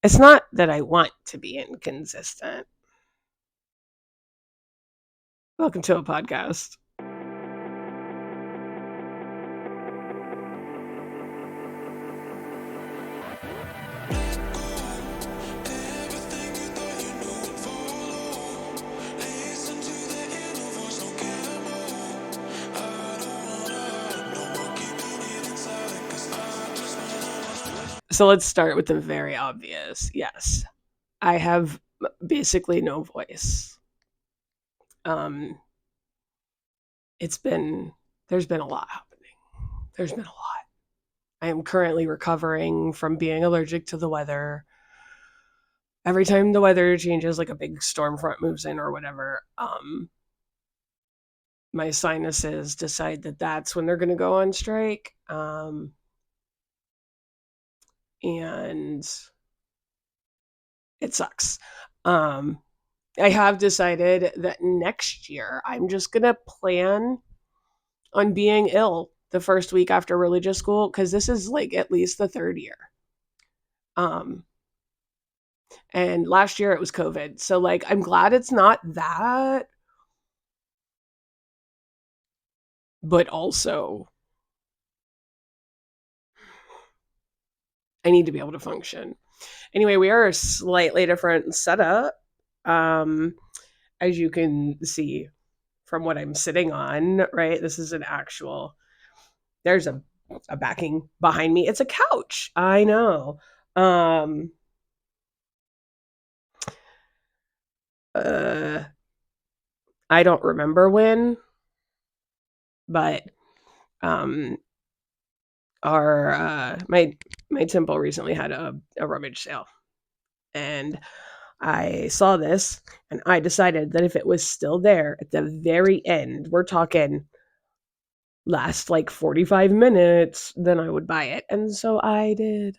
It's not that I want to be inconsistent. Welcome to a podcast. So let's start with the very obvious. Yes, I have basically no voice. Um, it's been, there's been a lot happening. There's been a lot. I am currently recovering from being allergic to the weather. Every time the weather changes, like a big storm front moves in or whatever, my sinuses decide that that's when they're going to go on strike. And it sucks. Um, I have decided that next year I'm just going to plan on being ill the first week after religious school because this is like at least the third year. Um, and last year it was COVID. So, like, I'm glad it's not that, but also I need to be able to function. Anyway, we are a slightly different setup. Um, as you can see from what I'm sitting on, right? This is an actual, there's a backing behind me. It's a couch. I know. Um, uh, I don't remember when, but um, our my temple recently had a rummage sale, and I saw this, and I decided that if it was still there at the very end, we're talking last like 45 minutes, then I would buy it, and so I did.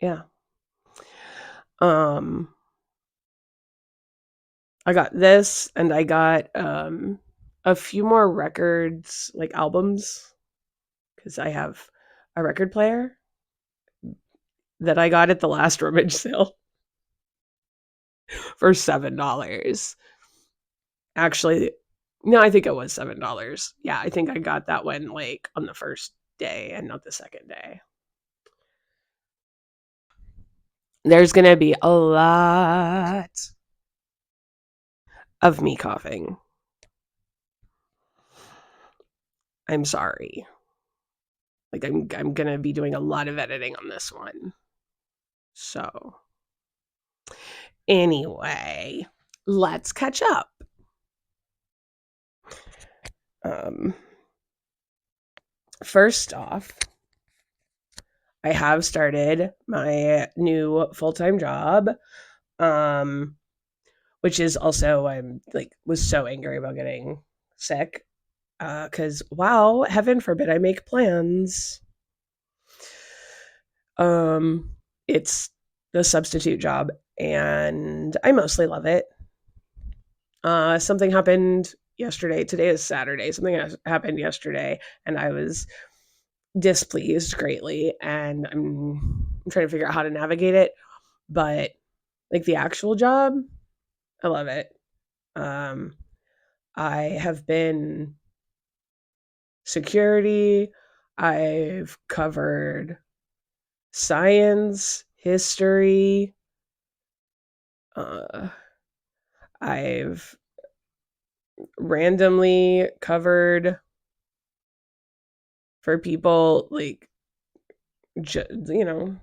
Yeah. Um, I got this, and I got a few more records, like albums, because I have a record player that I got at the last rummage sale for $7. Actually, no, I think it was $7. Yeah, I think I got that one like on the first day and not the second day. There's gonna be a lot of me coughing. I'm sorry. Like I'm gonna be doing a lot of editing on this one. So anyway, let's catch up. Um, first off, I have started my new full-time job, um, which is also I'm like was so angry about getting sick because wow, heaven forbid I make plans. Um, it's the substitute job, and I mostly love it. Something happened yesterday. Today is Saturday. Something happened yesterday, and I was displeased greatly, and I'm trying to figure out how to navigate it. But like the actual job, I love it. Um, I have been security. I've covered science, history. Uh, I've randomly covered for people like you know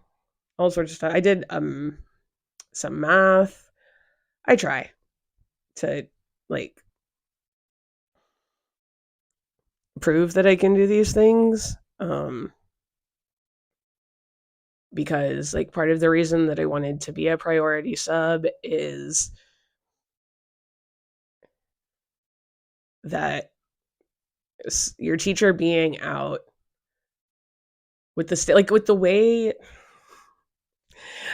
all sorts of stuff. I did some math. I try to like prove that I can do these things. Because like part of the reason that I wanted to be a priority sub is that your teacher being out with the like with the way,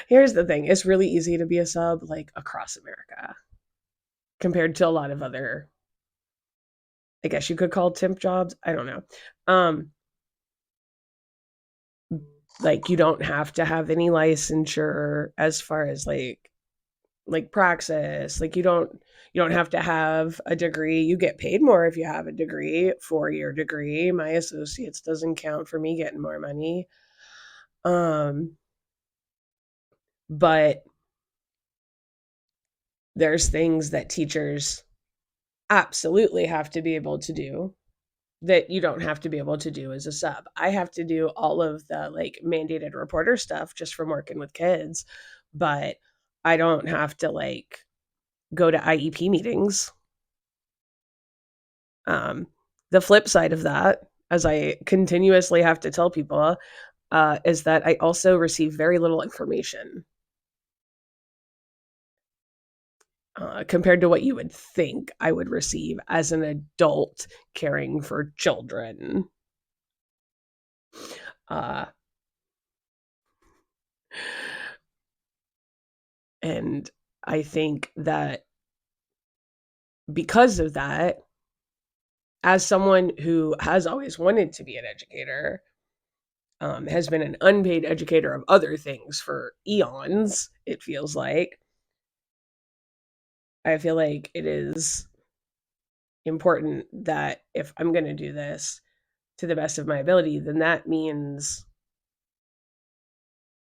here's the thing, it's really easy to be a sub like across America compared to a lot of other, I guess you could call temp jobs. I don't know. Um Like, you don't have to have any licensure as far as like praxis. Like, you don't have to have a degree. You get paid more if you have a degree, 4-year degree. My associates doesn't count for me getting more money. But there's things that teachers absolutely have to be able to do that you don't have to be able to do as a sub. I have to do all of the like mandated reporter stuff just from working with kids, but I don't have to like go to IEP meetings. Um, the flip side of that, as I continuously have to tell people, is that I also receive very little information compared to what you would think I would receive as an adult caring for children. Uh, and I think that because of that, as someone who has always wanted to be an educator, has been an unpaid educator of other things for eons, it feels like, I feel like it is important that if I'm going to do this to the best of my ability, then that means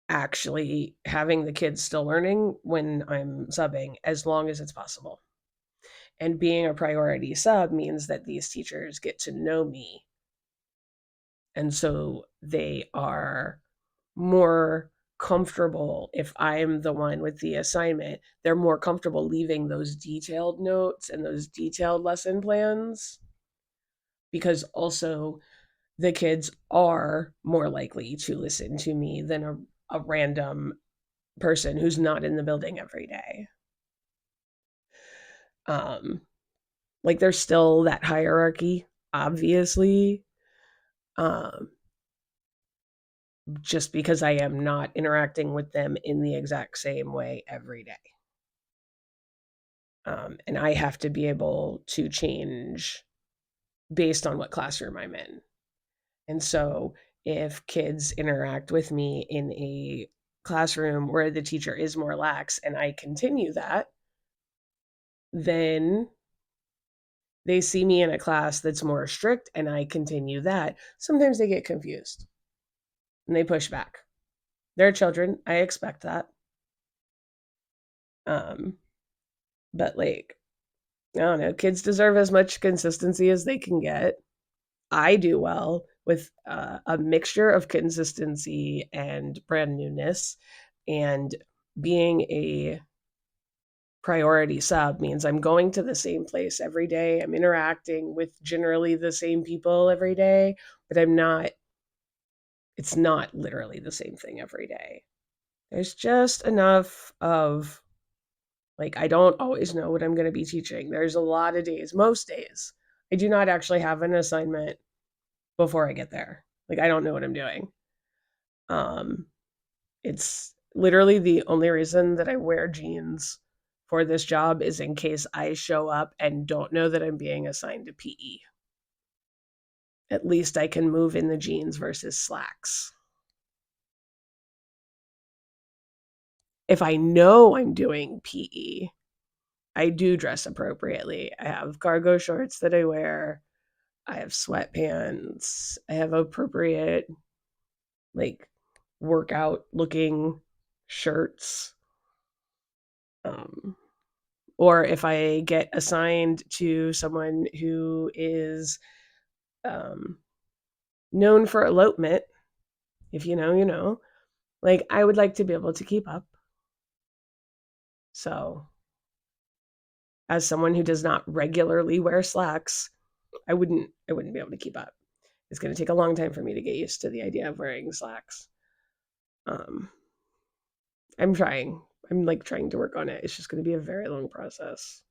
actually having the kids still learning when I'm subbing as long as it's possible. And being a priority sub means that these teachers get to know me. And so they are more comfortable if I'm the one with the assignment. They're more comfortable leaving those detailed notes and those detailed lesson plans because also the kids are more likely to listen to me than a random person who's not in the building every day. Um, like there's still that hierarchy, obviously, um, just because I am not interacting with them in the exact same way every day. And I have to be able to change based on what classroom I'm in. And so if kids interact with me in a classroom where the teacher is more lax and I continue that, then they see me in a class that's more strict and I continue that. Sometimes they get confused and they push back. They're children. I expect that. Um, but like, I don't know, kids deserve as much consistency as they can get. I do well with a mixture of consistency and brand newness. And being a priority sub means I'm going to the same place every day. I'm interacting with generally the same people every day, but it's not literally the same thing every day. There's just enough of like, I don't always know what I'm going to be teaching. There's a lot of days, most days, I do not actually have an assignment before I get there. Like, I don't know what I'm doing. Um, it's literally the only reason that I wear jeans for this job is in case I show up and don't know that I'm being assigned to PE. At least I can move in the jeans versus slacks. If I know I'm doing PE, I do dress appropriately. I have cargo shorts that I wear. I have sweatpants. I have appropriate, like, workout looking shirts. Um, or if I get assigned to someone who is um, known for elopement, if you know, you know, like I would like to be able to keep up. So, as someone who does not regularly wear slacks, I wouldn't be able to keep up. It's going to take a long time for me to get used to the idea of wearing slacks. Um, I'm trying. I'm like trying to work on it. It's just going to be a very long process.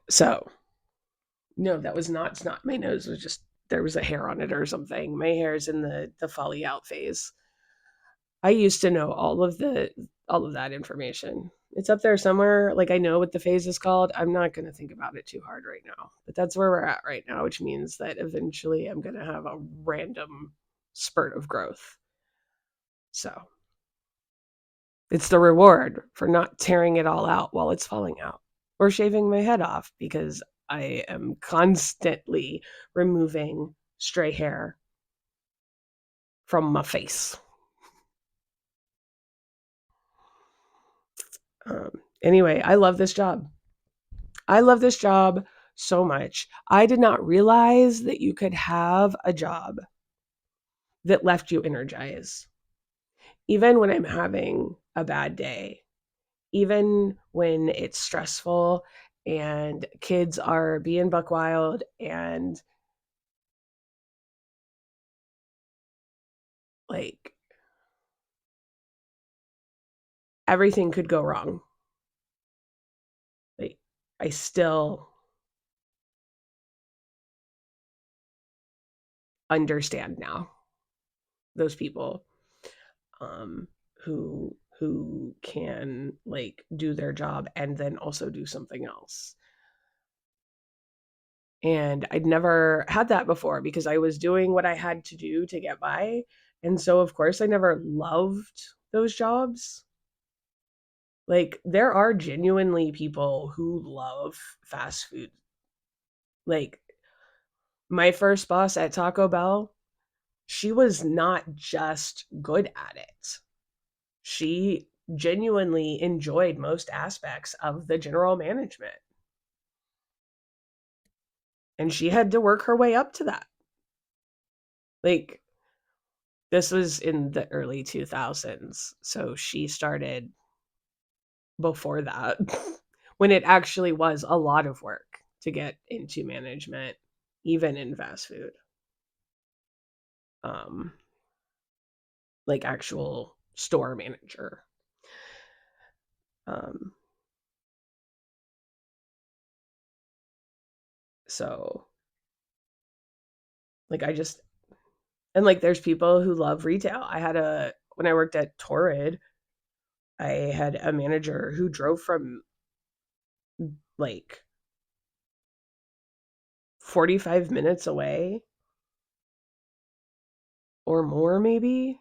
So, no, that was not snot. My nose was just there was a hair on it or something. My hair is in the folly out phase. I used to know all of that information. It's up there somewhere. Like I know what the phase is called. I'm not going to think about it too hard right now. But that's where we're at right now, which means that eventually I'm going to have a random spurt of growth. So it's the reward for not tearing it all out while it's falling out or shaving my head off, because I am constantly removing stray hair from my face. Anyway, I love this job. I love this job so much. I did not realize that you could have a job that left you energized. Even when I'm having a bad day, even when it's stressful and kids are being buck wild and like everything could go wrong. Like I still understand now those people um who can like do their job and then also do something else. And I'd never had that before because I was doing what I had to do to get by. And so of course I never loved those jobs. Like there are genuinely people who love fast food. Like my first boss at Taco Bell, she was not just good at it. She genuinely enjoyed most aspects of the general management. And she had to work her way up to that. Like this was in the early 2000s. So she started before that when it actually was a lot of work to get into management, even in fast food. Um, like actual store manager. Um, so like I just and like there's people who love retail. When I worked at Torrid, I had a manager who drove from like 45 minutes away or more maybe.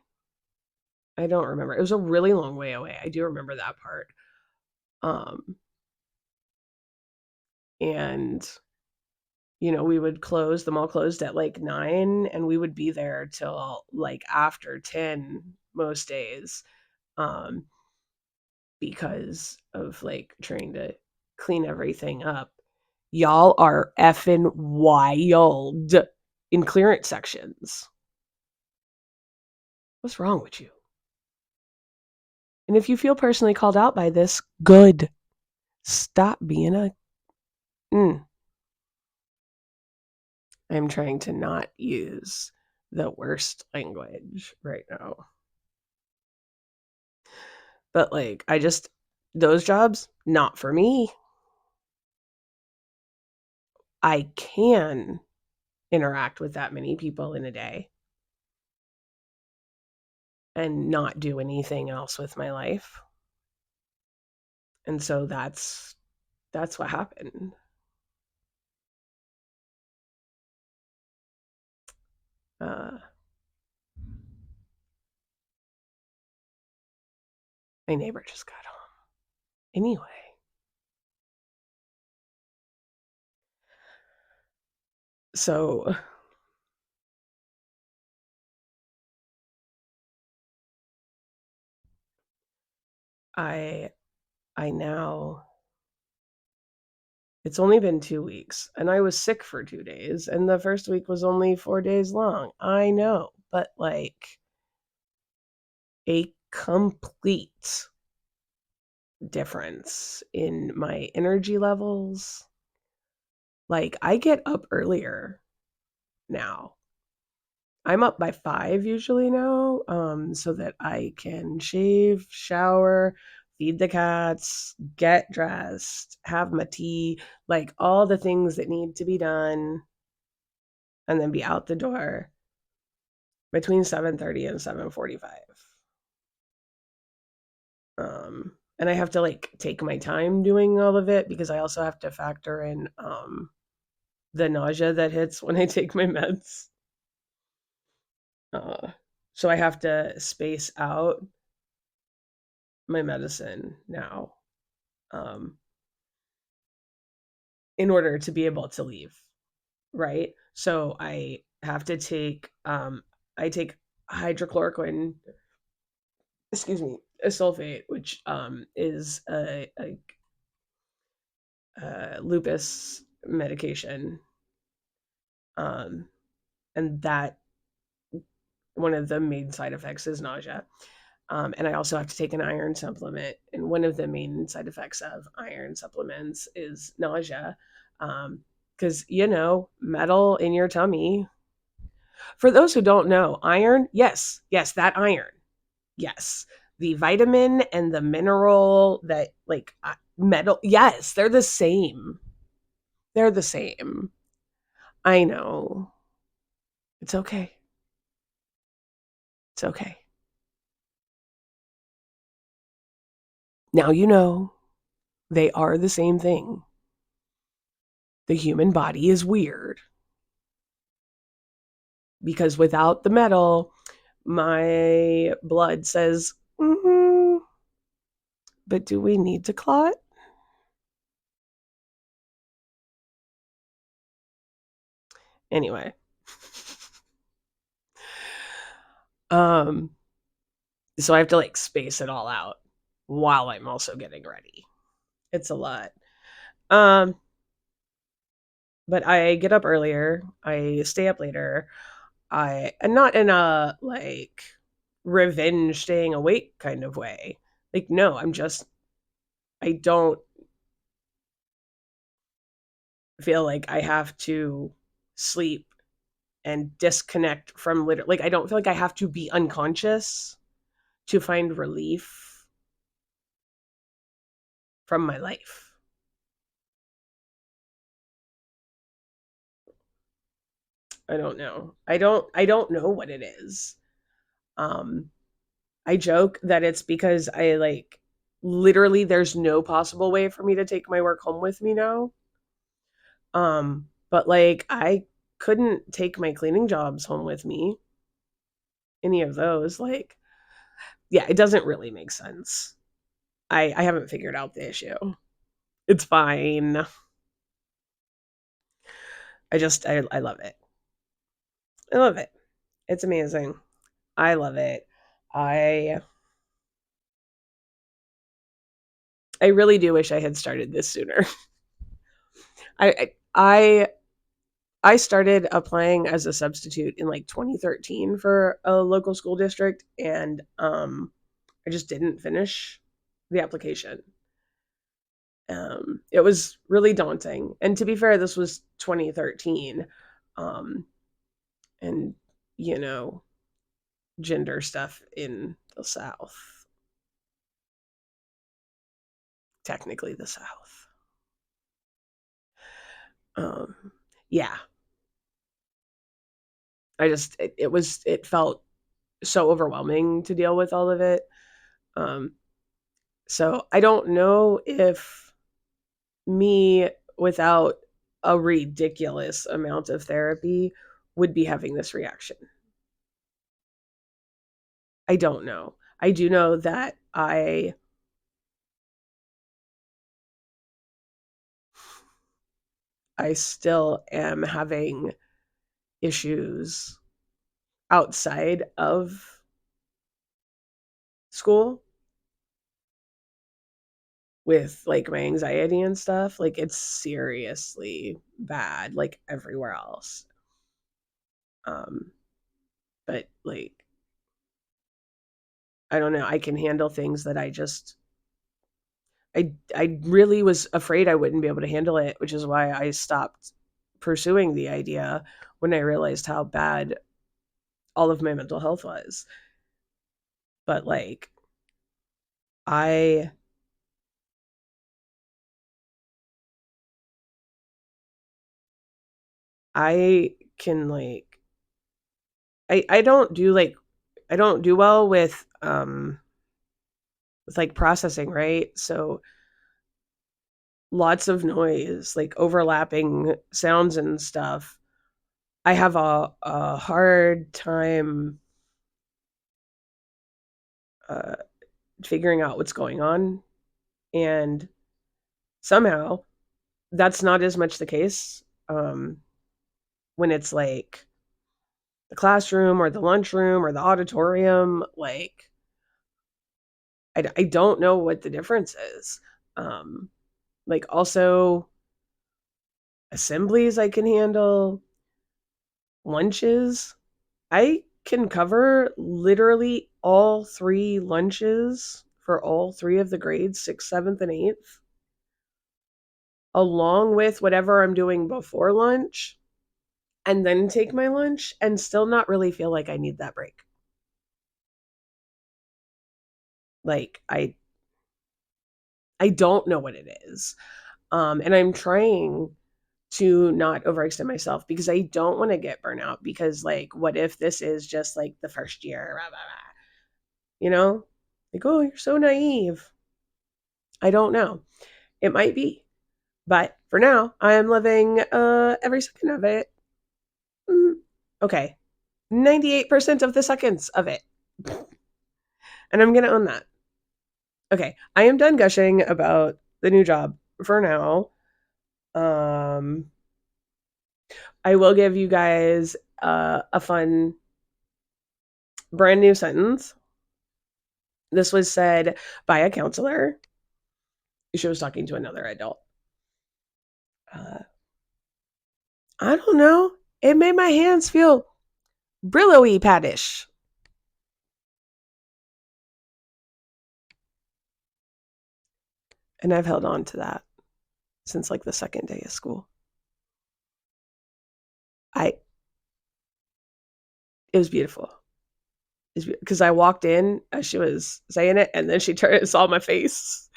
I don't remember. It was a really long way away. I do remember that part. Um and we would close, the mall closed at like 9 and we would be there till like after 10 most days. Um because of like trying to clean everything up. Y'all are effing wild in clearance sections. What's wrong with you? And if you feel personally called out by this, good. Stop being a. I'm trying to not use the worst language right now. But like, those jobs, not for me. I can interact with that many people in a day and not do anything else with my life. And so that's what happened. Uh, my neighbor just got home. Anyway, so I now it's only been 2 weeks and I was sick for 2 days and the first week was only 4 days long. I know, but like a complete difference in my energy levels. Like I get up earlier now. I'm up by 5 usually now, so that I can shave, shower, feed the cats, get dressed, have my tea, like all the things that need to be done, and then be out the door between 7:30 and 7:45. And I have to like take my time doing all of it because I also have to factor in the nausea that hits when I take my meds. So I have to space out my medicine now, um, in order to be able to leave, right? So I have to take, I take hydrochloroquine, excuse me, a sulfate, which is a lupus medication, um, and that one of the main side effects is nausea. And I also have to take an iron supplement. And one of the main side effects of iron supplements is nausea. Because, metal in your tummy. For those who don't know, iron, yes, yes, that iron, yes. The vitamin and the mineral that, like, metal, yes, they're the same. They're the same. I know. It's okay. It's okay. Now you know they are the same thing. The human body is weird because without the metal, my blood says, but do we need to clot? Anyway, um, so I have to like space it all out while I'm also getting ready. It's a lot. Um, but I get up earlier, I stay up later. And not in a like revenge staying awake kind of way. Like, no, I don't feel like I have to sleep and disconnect from like I don't feel like I have to be unconscious to find relief from my life. I don't know. I don't know what it is. Um I joke that it's because I like literally there's no possible way for me to take my work home with me now. But like I couldn't take my cleaning jobs home with me. Any of those. Like, yeah, it doesn't really make sense. I haven't figured out the issue. It's fine. I love it. I love it. It's amazing. I love it. I I really do wish I had started this sooner. I I started applying as a substitute in like 2013 for a local school district, and I just didn't finish the application. It was really daunting, and to be fair, this was 2013, um, and you know, gender stuff in the South, technically the South. Um, yeah, it felt so overwhelming to deal with all of it. Um, so I don't know if me without a ridiculous amount of therapy would be having this reaction. I don't know. I do know that I still am having issues outside of school with like my anxiety and stuff. Like it's seriously bad, like everywhere else. Um, but like I don't know, I can handle things that I really was afraid I wouldn't be able to handle it, which is why I stopped pursuing the idea when I realized how bad all of my mental health was. But like I I can like I don't do like I don't do well with like processing, right? So lots of noise, like overlapping sounds and stuff. I have a hard time figuring out what's going on, and somehow that's not as much the case when it's like the classroom or the lunchroom or the auditorium. Like, I don't know what the difference is. Like, also, assemblies I can handle, lunches. I can cover literally all 3 lunches for all 3 of the grades, 6th, 7th, and 8th, along with whatever I'm doing before lunch, and then take my lunch and still not really feel like I need that break. Like, I don't know what it is. And I'm trying to not overextend myself because I don't want to get burnout, because, like, what if this is just like the first year, blah, blah, blah, you know? Like, oh, you're so naive. I don't know. It might be. But for now, I am loving every second of it. Mm, okay. 98% of the seconds of it. And I'm going to own that. Okay. I am done gushing about the new job for now. I will give you guys a fun brand new sentence. This was said by a counselor. She was talking to another adult. I don't know. It made my hands feel Brillo-y paddish. And I've held on to that since like the second day of school. It was beautiful. Because I walked in as she was saying it, and then she turned and saw my face.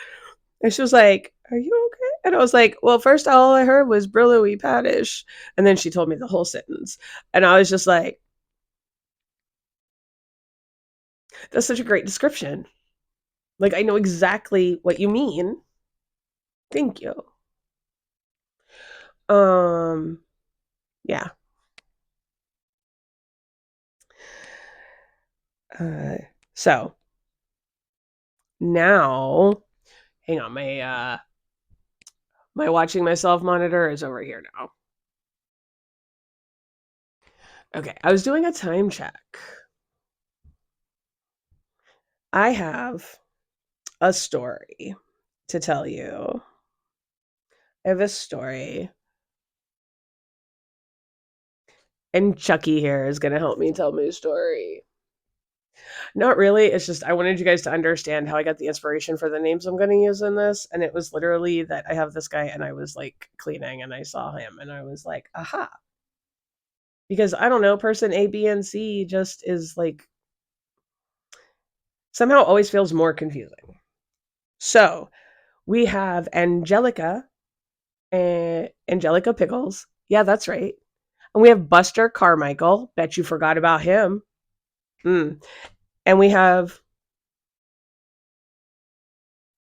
And she was like, "Are you okay?" And I was like, "Well, first all I heard was Brillo-y paddish." And then she told me the whole sentence. And I was just like, that's such a great description. Like, I know exactly what you mean. Thank you. Yeah. So now, hang on, my watching myself monitor is over here now. Okay, I was doing a time check. I have a story to tell you. I have a story. And Chucky here is going to help me tell my story. Not really. It's just I wanted you guys to understand how I got the inspiration for the names I'm going to use in this. And it was literally that I have this guy and I was like cleaning and I saw him and I was like, aha. Because I don't know, person A, B, and C just is like somehow always feels more confusing. So we have Angelica and Angelica Pickles. Yeah, that's right. And we have Buster Carmichael. Bet you forgot about him. And we have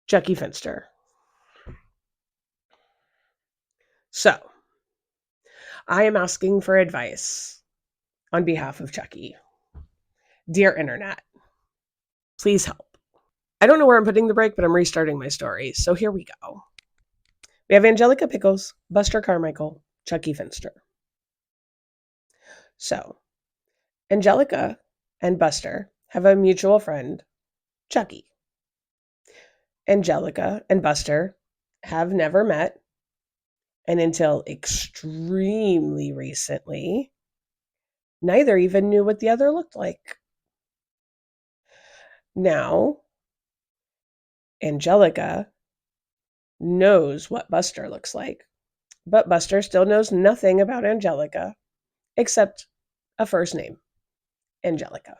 Chucky Finster. So I am asking for advice on behalf of Chucky. Dear Internet, please help. I don't know where I'm putting the break, but I'm restarting my story. So here we go. We have Angelica Pickles, Buster Carmichael, Chucky Finster. So Angelica and Buster have a mutual friend, Chucky. Angelica and Buster have never met, and until extremely recently, neither even knew what the other looked like. Now, Angelica knows what Buster looks like, but Buster still knows nothing about Angelica except a first name, Angelica.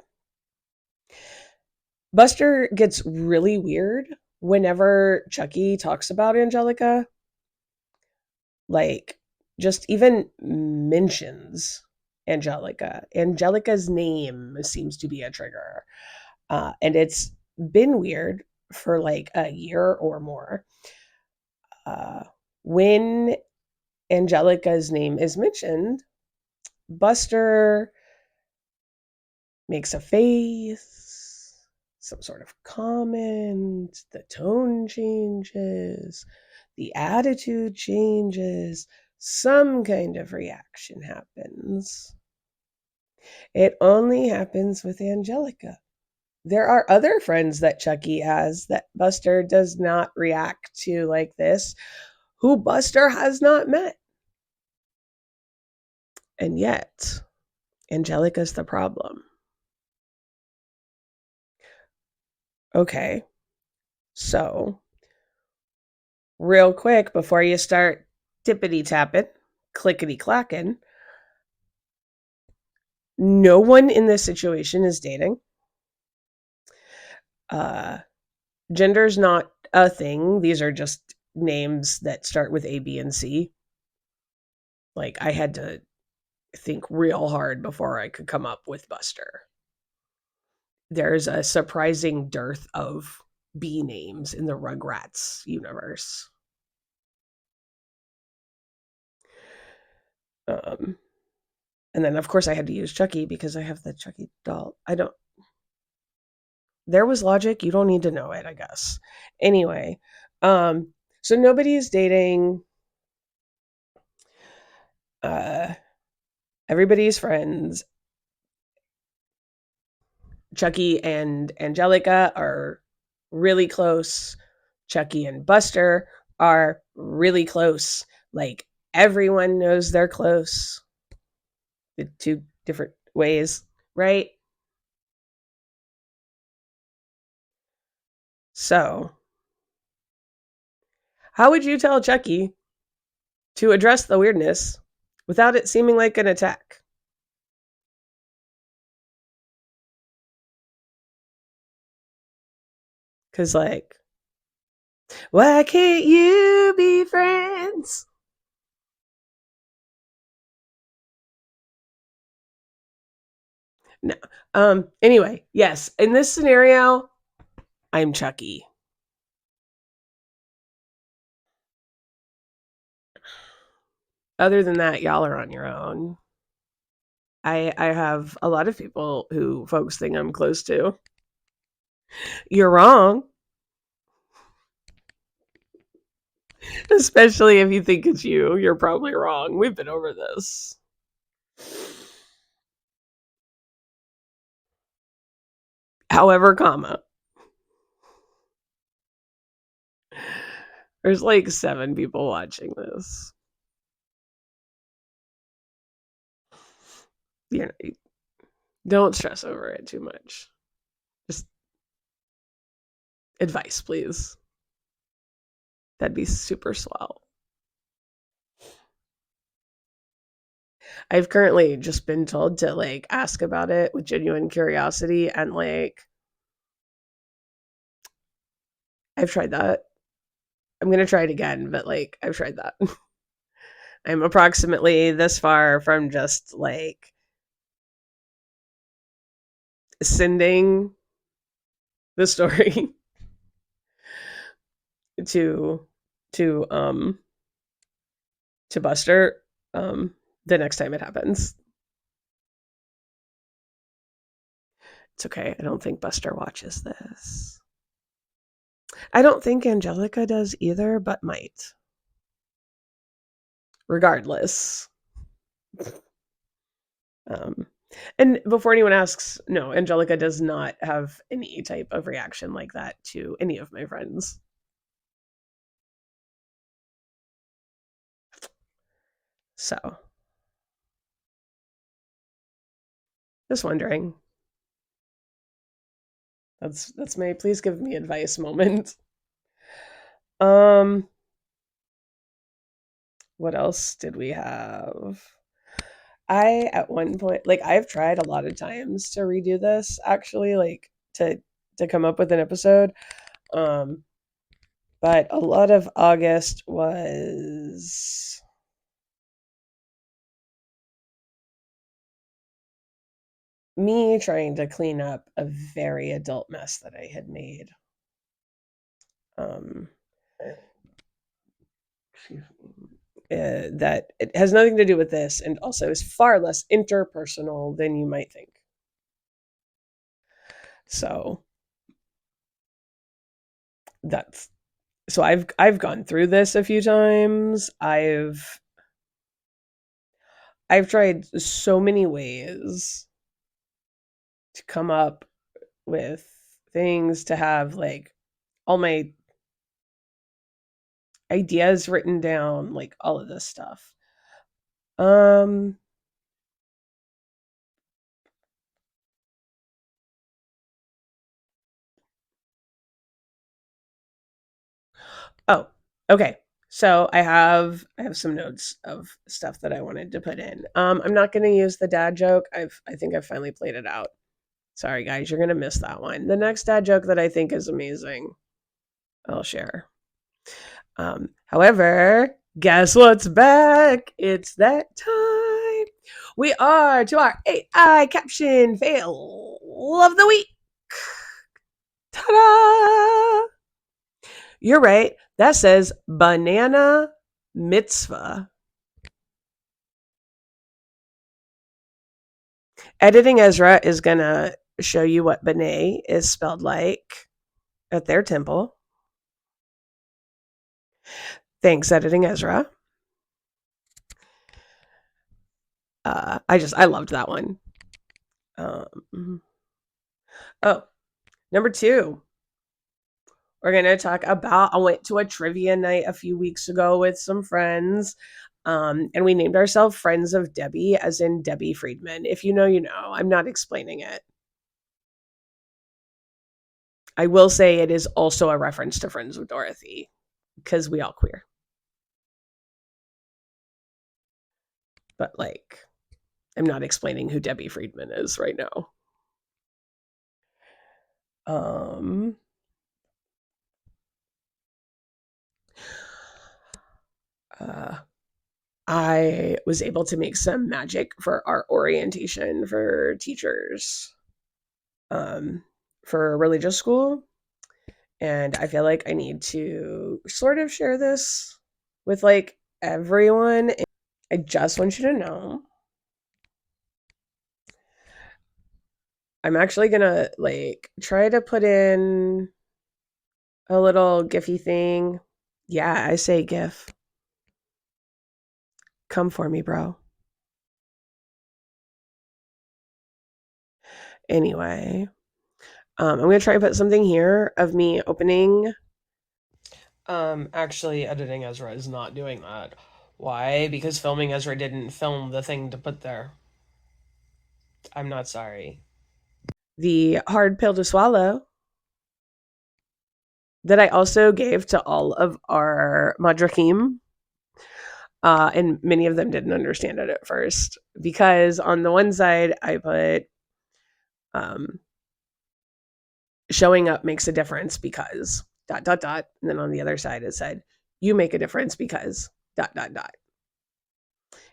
Buster gets really weird whenever Chucky talks about Angelica, like just even mentions Angelica. Angelica's name seems to be a trigger. And it's been weird for like a year or more. When Angelica's name is mentioned, Buster makes a face, some sort of comment, the tone changes, the attitude changes, some kind of reaction happens. It only happens with Angelica. There are other friends that Chucky has that Buster does not react to like this, who Buster has not met. And yet, Angelica's the problem. Okay, so real quick before you start tippity tapping, clickety clacking, no one in this situation is dating. Gender's not a thing. These are just names that start with A, B, and C. Like, I had to think real hard before I could come up with Buster. There's a surprising dearth of B names in the Rugrats universe. And then, of course, I had to use Chucky because I have the Chucky doll. There was logic. You don't need to know it, I guess. Anyway, so nobody's dating. Everybody's friends. Chucky and Angelica are really close. Chucky and Buster are really close. Like, everyone knows they're close. The two different ways, right? So, how would you tell Chucky to address the weirdness without it seeming like an attack? Because, like, why can't you be friends? No. Anyway, yes, in this scenario, I'm Chucky. Other than that, y'all are on your own. I have a lot of people who folks think I'm close to. You're wrong. Especially if you think it's you. You're probably wrong. We've been over this. However, comma. There's like 7 people watching this. You know, don't stress over it too much. Just advice, please. That'd be super swell. I've currently just been told to like ask about it with genuine curiosity, and like I've tried that. I'm going to try it again, but like I've tried that. I'm approximately this far from just like sending the story to to um to Buster the next time it happens. It's okay. I don't think Buster watches this. I don't think Angelica does either, but might. Regardless. Um and before anyone asks, no, Angelica does not have any type of reaction like that to any of my friends. So, just wondering. That's my please give me advice moment. Um, what else did we have? I at one point, like, I've tried a lot of times to redo this actually, like to come up with an episode. Um, but a lot of August was me trying to clean up a very adult mess that I had made. Um, excuse me. that it has nothing to do with this and also is far less interpersonal than you might think. So that's so I've gone through this a few times. I've tried so many ways to come up with things to have like all my ideas written down, like all of this stuff. Um oh, okay. So I have some notes of stuff that I wanted to put in. I'm not going to use the dad joke. I think I've finally played it out. Sorry guys, you're going to miss that one. The next dad joke that I think is amazing, I'll share. However, guess what's back? It's that time. We are to our AI caption fail of the week. Ta-da! You're right. That says banana mitzvah. Editing Ezra is going to show you what B'nai is spelled like at their temple. Thanks, Editing Ezra. I loved that one. Oh, number 2. We're going to talk about, I went to a trivia night a few weeks ago with some friends. And we named ourselves Friends of Debbie, as in Debbie Friedman. If you know, you know. I'm not explaining it. I will say it is also a reference to Friends with Dorothy, because we all queer. But like, I'm not explaining who Debbie Friedman is right now. I was able to make some magic for our orientation for teachers, for religious school. And I feel like I need to sort of share this with like everyone. I just want you to know I'm actually gonna like try to put in a little gify thing. Yeah, I say gif. Come for me, bro. Anyway, I'm gonna try to put something here of me opening. Actually, editing Ezra is not doing that. Why? Because filming Ezra didn't film the thing to put there. I'm not sorry. The hard pill to swallow that I also gave to all of our madrakim. And many of them didn't understand it at first, because on the one side I put um, showing up makes a difference because ... And then on the other side it said you make a difference because ...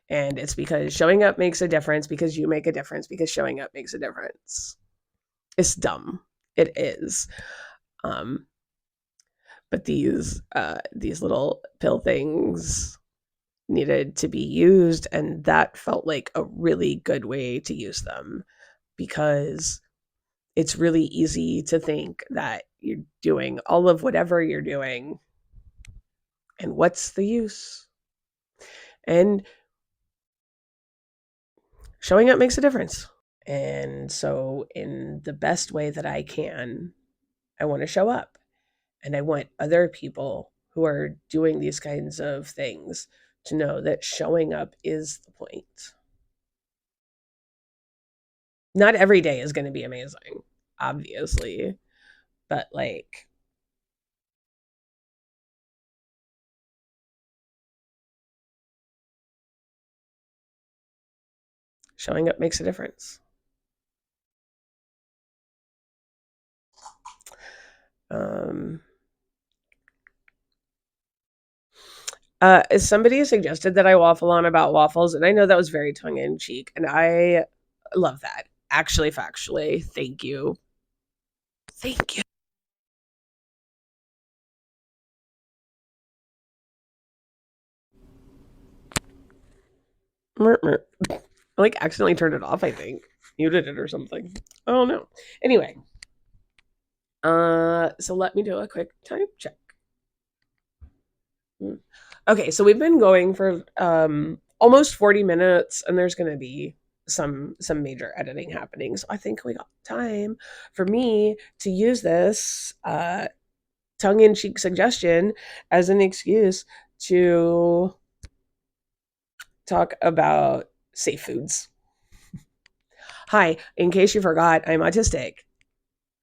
And it's because showing up makes a difference because you make a difference because showing up makes a difference. It's dumb. It is. Um, but these little pill things needed to be used, and that felt like a really good way to use them, because it's really easy to think that you're doing all of whatever you're doing and what's the use, and showing up makes a difference. And so in the best way that I can, I want to show up, and I want other people who are doing these kinds of things to know that showing up is the point. Not every day is going to be amazing, obviously, but like showing up makes a difference. Um, somebody suggested that I waffle on about waffles, and I know that was very tongue in cheek, and I love that. Actually, factually, thank you. Thank you. I like accidentally turned it off, I think. Muted it or something. I don't know. Anyway, so let me do a quick time check. Okay, so we've been going for almost 40 minutes, and there's gonna be some major editing happening. So I think we got time for me to use this tongue-in-cheek suggestion as an excuse to talk about safe foods. Hi, in case you forgot, I'm autistic.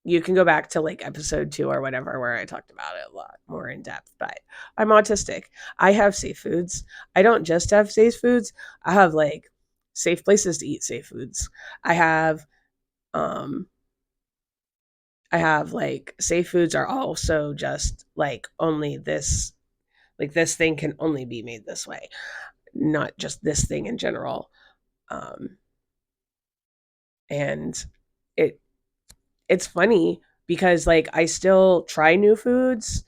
You can go back to like episode 2 or whatever where I talked about it a lot more in depth, but I'm autistic. I have safe foods. I don't just have safe foods. I have like safe places to eat safe foods. I have um I have like safe foods are also just like only this, like this thing can only be made this way, not just this thing in general. Um and it it's funny because like I still try new foods,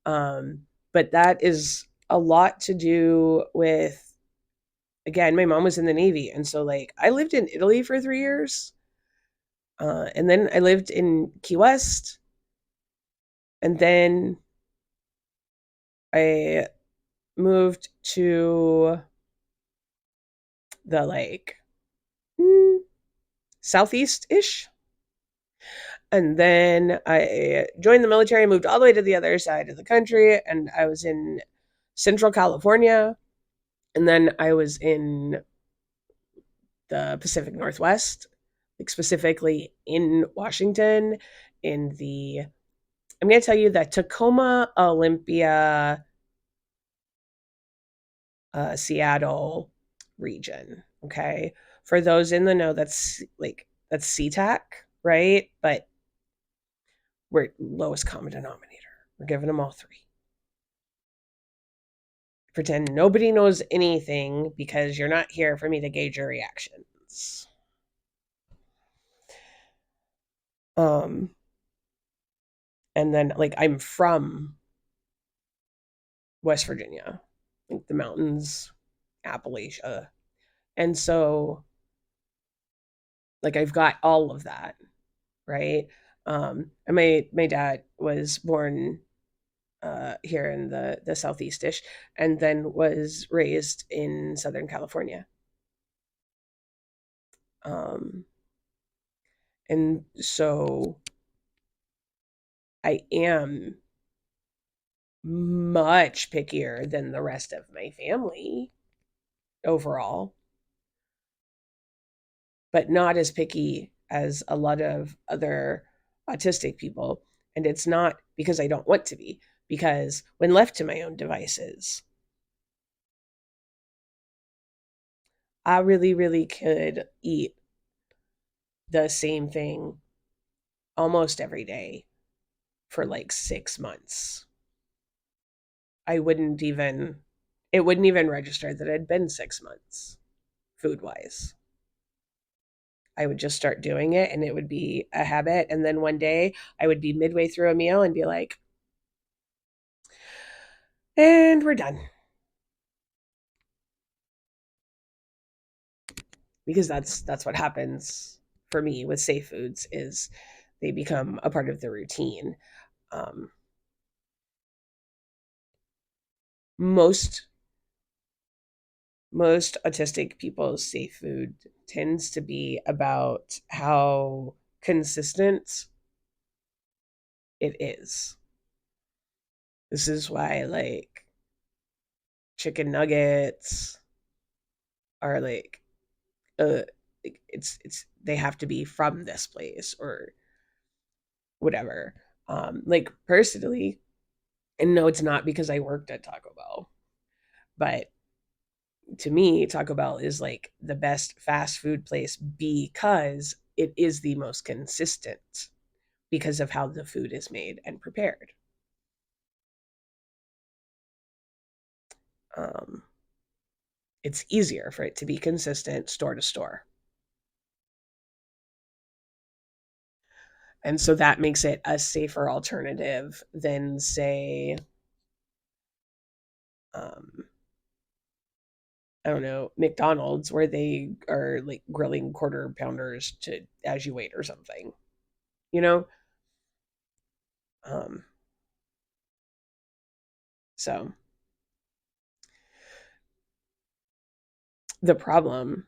but that is a lot to do with, again, my mom was in the Navy, and so like I lived in Italy for 3 years, and then I lived in Key West, and then I moved to the like southeast ish, and then I joined the military, moved all the way to the other side of the country, and I was in Central California, and then I was in the Pacific Northwest, like specifically in Washington, in the, I'm going to tell you that Tacoma, Olympia, Seattle region. Okay. For those in the know, that's SeaTac, right? But we're lowest common denominator. We're giving them all three. Pretend nobody knows anything because you're not here for me to gauge your reactions. Um, and then like I'm from West Virginia, like the mountains, Appalachia. And so like I've got all of that, right? And my dad was born here in the southeastish, and then was raised in Southern California. Um, and so I am much pickier than the rest of my family overall, but not as picky as a lot of other autistic people. And it's not because I don't want to be, because when left to my own devices, I really, really could eat the same thing almost every day for like 6 months. I wouldn't even, it wouldn't even register that it had been 6 months food wise. I would just start doing it and it would be a habit. And then one day I would be midway through a meal and be like, and we're done. Because that's what happens for me with safe foods is they become a part of the routine. Um, most most autistic people's safe food tends to be about how consistent it is. This is why like chicken nuggets are like uh it's they have to be from this place or whatever. Like personally, and no, it's not because I worked at Taco Bell, but to me, Taco Bell is like the best fast food place because it is the most consistent because of how the food is made and prepared. Um, it's easier for it to be consistent store to store. And so that makes it a safer alternative than, say, um, I don't know, McDonald's where they are like grilling quarter pounders to as you wait or something, you know? Um, so the problem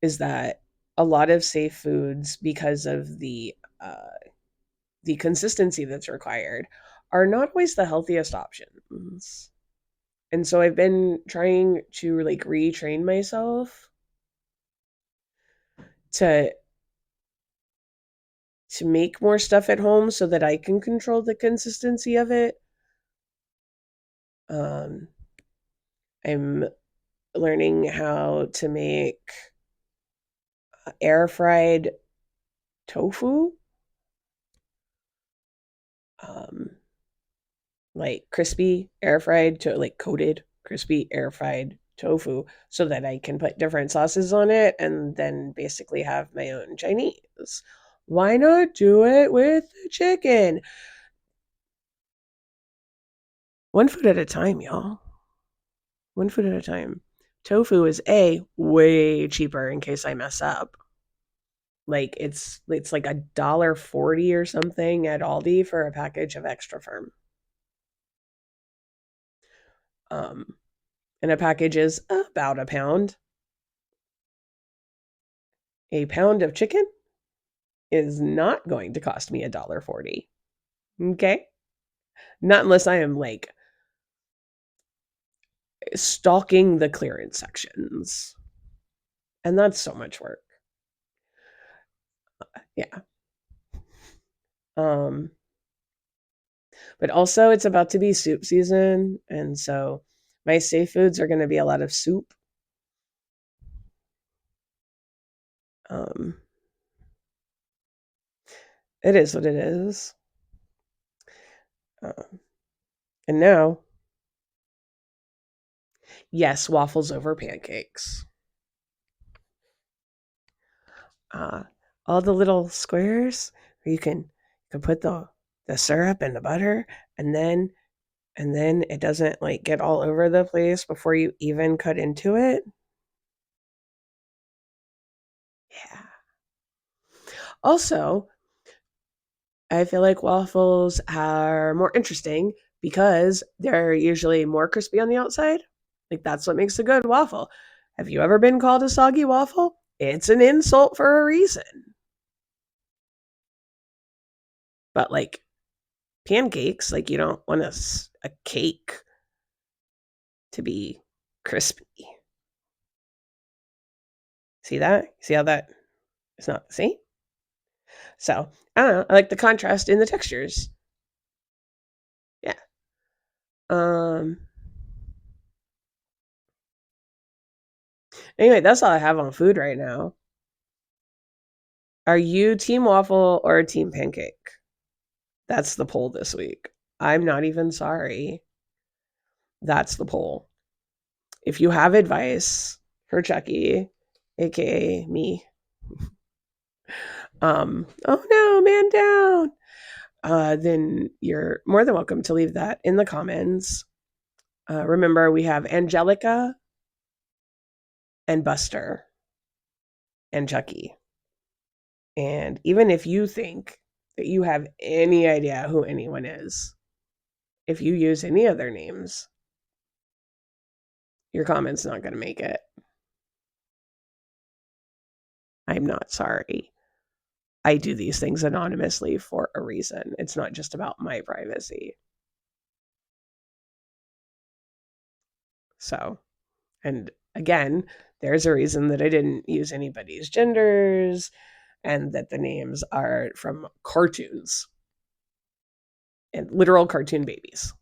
is that a lot of safe foods, because of the consistency that's required, are not always the healthiest options. And so I've been trying to like retrain myself to make more stuff at home so that I can control the consistency of it. Um, I'm learning how to make air fried tofu, um, like crispy air fried to like coated crispy air fried tofu, so that I can put different sauces on it and then basically have my own Chinese. Why not do it with the chicken? One food at a time, y'all. One food at a time. Tofu is way cheaper in case I mess up. Like it's like $1.40 or something at Aldi for a package of extra firm. Um, and a package is about a pound. A pound of chicken is not going to cost me $1.40. Okay? Not unless I am like stalking the clearance sections. And that's so much work. Yeah. Um, but also it's about to be soup season, and so my safe foods are going to be a lot of soup. Um, it is what it is. Um, and now, yes, waffles over pancakes. Uh, all the little squares where you can put the syrup and the butter, and then it doesn't like get all over the place before you even cut into it. Yeah. Also, I feel like waffles are more interesting because they're usually more crispy on the outside. Like that's what makes a good waffle. Have you ever been called a soggy waffle? It's an insult for a reason. But like pancakes, like you don't want a cake to be crispy. See that? See how that it's not, see? So I don't know. I like the contrast in the textures. Yeah. Um anyway, that's all I have on food right now. Are you team waffle or team pancake? That's the poll this week. I'm not even sorry. That's the poll. If you have advice for Chucky, aka me, oh no, man down. Then you're more than welcome to leave that in the comments. Remember, we have Angelica and Buster and Chucky. And even if you think that you have any idea who anyone is, if you use any of their names, your comment's not going to make it. I'm not sorry. I do these things anonymously for a reason. It's not just about my privacy. So, and again, there's a reason that I didn't use anybody's genders and that the names are from cartoons and literal cartoon babies.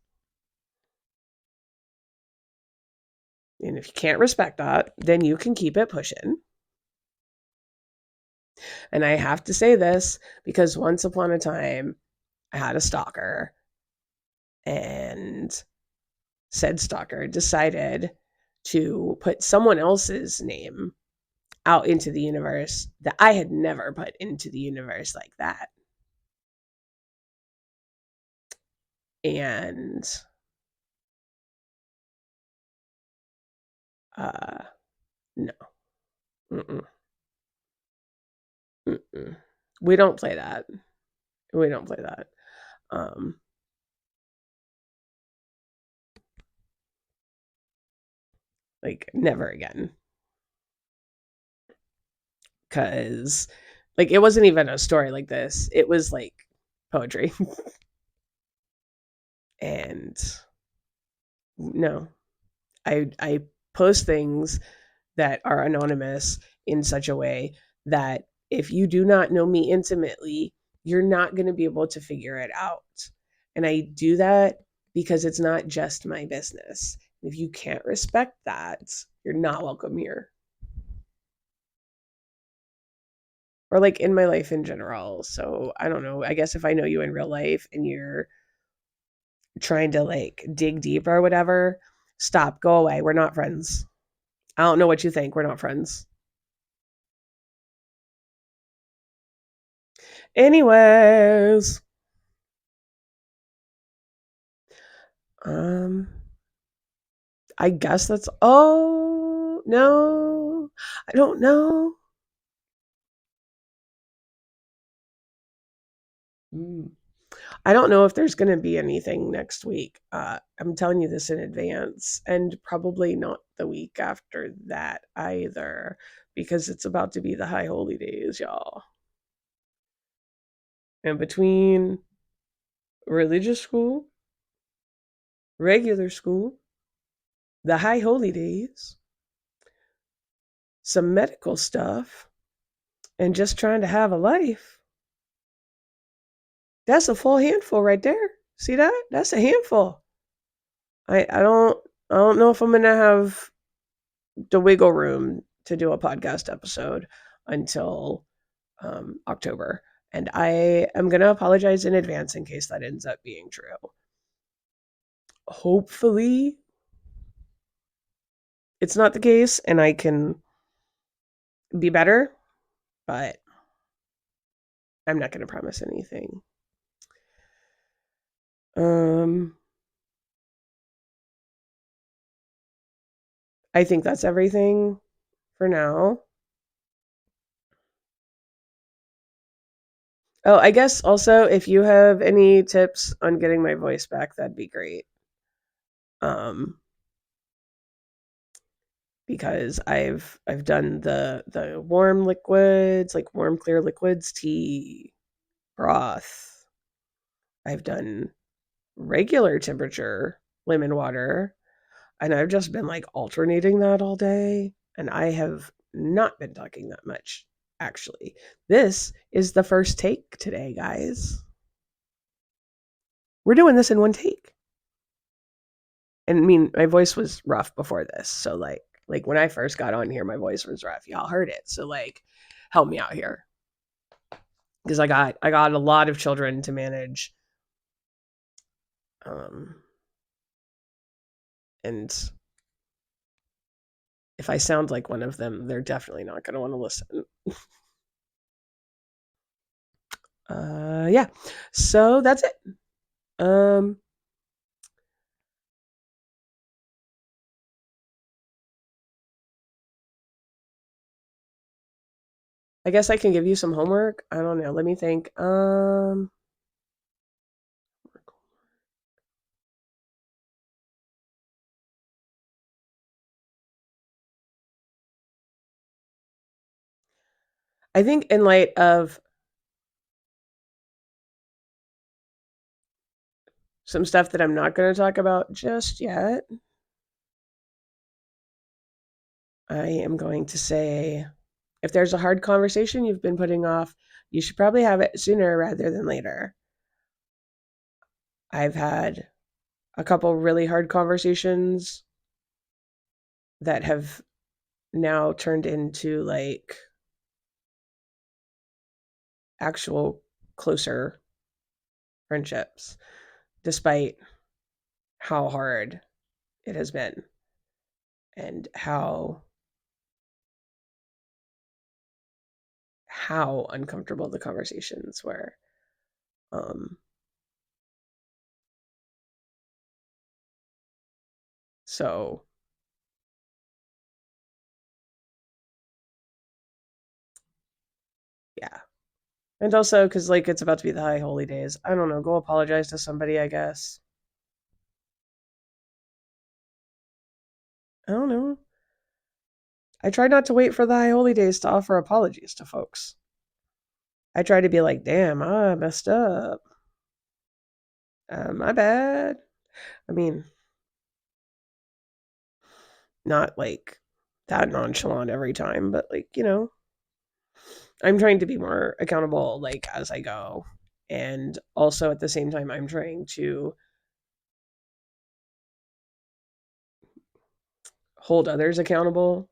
And if you can't respect that, then you can keep it pushing. And I have to say this because once upon a time, I had a stalker, and said stalker decided to put someone else's name out into the universe that I had never put into the universe like that. And No. Mm-mm. Mm-mm. We don't play that. We don't play that. Um, like never again. Cause like it wasn't even a story like this. It was like poetry. And no. I post things that are anonymous in such a way that if you do not know me intimately, you're not going to be able to figure it out. And I do that because it's not just my business. If you can't respect that, you're not welcome here. Or like in my life in general. So I don't know. I guess if I know you in real life and you're trying to like dig deep or whatever, stop, go away. We're not friends. I don't know what you think. We're not friends. Anyways, um, I guess that's oh no. I don't know. Mm. I don't know if there's going to be anything next week. I'm telling you this in advance, and probably not the week after that either, because it's about to be the high holy days, y'all. And between religious school, regular school, the high holy days, some medical stuff, and just trying to have a life, that's a full handful right there. See that? That's a handful. I don't know if I'm gonna have the wiggle room to do a podcast episode until October. And I am gonna apologize in advance in case that ends up being true. Hopefully it's not the case and I can be better, but I'm not gonna promise anything. Um I think that's everything for now. Oh, I guess also if you have any tips on getting my voice back, that'd be great. Um, because I've done the warm liquids, like warm clear liquids, tea, broth. I've done regular temperature lemon water, and I've just been like alternating that all day, and I have not been talking that much actually. This is the first take today, guys. We're doing this in one take. And I mean, my voice was rough before this. So like when I first got on here, my voice was rough. Y'all heard it. So like help me out here. Because I got a lot of children to manage. Um and if I sound like one of them, they're definitely not gonna want to listen. Yeah. So that's it. Um I guess I can give you some homework. I don't know. Let me think. I think in light of some stuff that I'm not going to talk about just yet, I am going to say if there's a hard conversation you've been putting off, you should probably have it sooner rather than later. I've had a couple really hard conversations that have now turned into like actual closer friendships, despite how hard it has been and how uncomfortable the conversations were. Um, so And also, because, like, it's about to be the high holy days. I don't know. Go apologize to somebody, I guess. I don't know. I try not to wait for the high holy days to offer apologies to folks. I try to be like, damn, I messed up. My bad. I mean, not like that nonchalant every time, but like, I'm trying to be more accountable, like, as I go. And also at the same time, I'm trying to hold others accountable.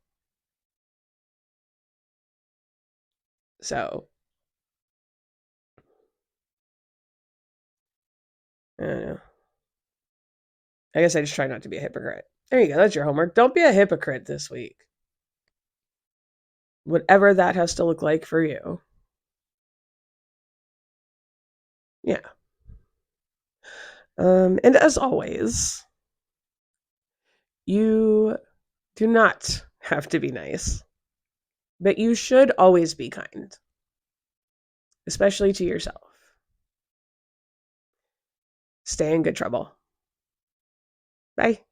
So, I don't know. I guess I just try not to be a hypocrite. There you go. That's your homework. Don't be a hypocrite this week. Whatever that has to look like for you. Yeah. And as always, you do not have to be nice, but you should always be kind, especially to yourself. Stay in good trouble. Bye.